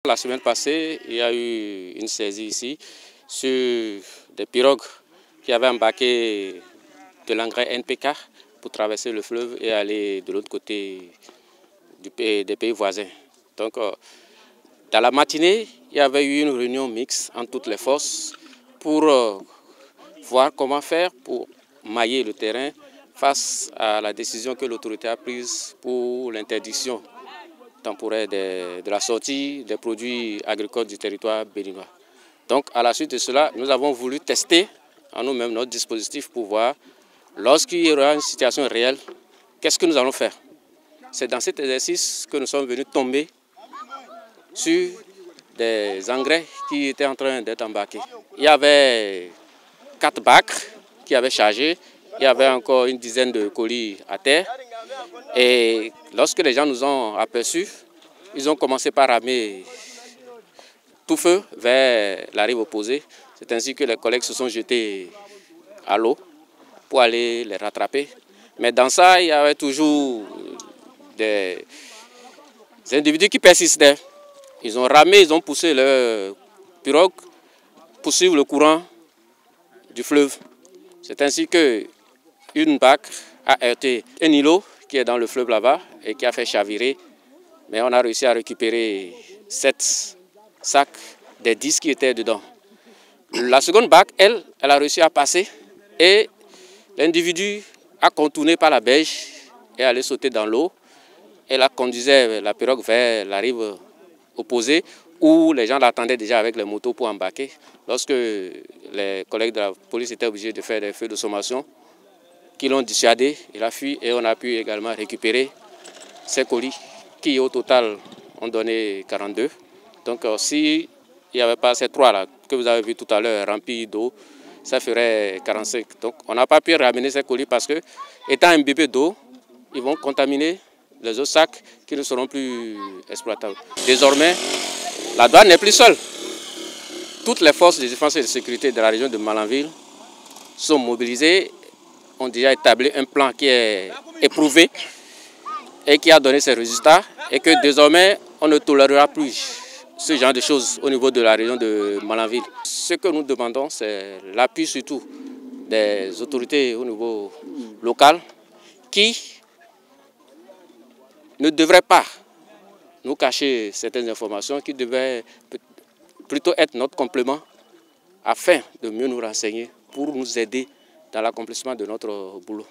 La semaine passée, il y a eu une saisie ici sur des pirogues qui avaient embarqué de l'engrais NPK pour traverser le fleuve et aller de l'autre côté des pays voisins. Donc, dans la matinée, il y avait eu une réunion mixte entre toutes les forces pour voir comment faire pour mailler le terrain face à la décision que l'autorité a prise pour l'interdiction temporaire de la sortie des produits agricoles du territoire béninois. Donc, à la suite de cela, nous avons voulu tester en nous-mêmes notre dispositif pour voir, lorsqu'il y aura une situation réelle, qu'est-ce que nous allons faire. C'est dans cet exercice que nous sommes venus tomber sur des engrais qui étaient en train d'être embarqués. Il y avait 4 bacs qui avaient chargé, il y avait encore une dizaine de colis à terre. Et lorsque les gens nous ont aperçus, ils ont commencé par ramer tout feu vers la rive opposée. C'est ainsi que les collègues se sont jetés à l'eau pour aller les rattraper. Mais dans ça, il y avait toujours des individus qui persistaient. Ils ont ramé, ils ont poussé leur pirogue pour suivre le courant du fleuve. C'est ainsi qu'une barque a heurté un îlot qui est dans le fleuve là-bas et qui a fait chavirer. Mais on a réussi à récupérer 7 sacs des 10 qui étaient dedans. La seconde barque, elle a réussi à passer et l'individu a contourné par la berge et allé sauter dans l'eau. Elle a conduisait la pirogue vers la rive opposée où les gens l'attendaient déjà avec les motos pour embarquer. Lorsque les collègues de la police étaient obligés de faire des feux de sommation, qui l'ont dissuadé, il a fui et on a pu également récupérer ces colis qui au total ont donné 42. Donc s'il n'y avait pas ces 3 là que vous avez vu tout à l'heure remplis d'eau, ça ferait 45. Donc on n'a pas pu ramener ces colis parce que, étant imbibés d'eau, ils vont contaminer les autres sacs qui ne seront plus exploitables. Désormais, la douane n'est plus seule. Toutes les forces de défense et de sécurité de la région de Malanville sont mobilisées, ont déjà établi un plan qui est éprouvé et qui a donné ses résultats et que désormais on ne tolérera plus ce genre de choses au niveau de la région de Malanville. Ce que nous demandons, c'est l'appui surtout des autorités au niveau local qui ne devraient pas nous cacher certaines informations, qui devraient plutôt être notre complément afin de mieux nous renseigner pour nous aider dans l'accomplissement de notre boulot.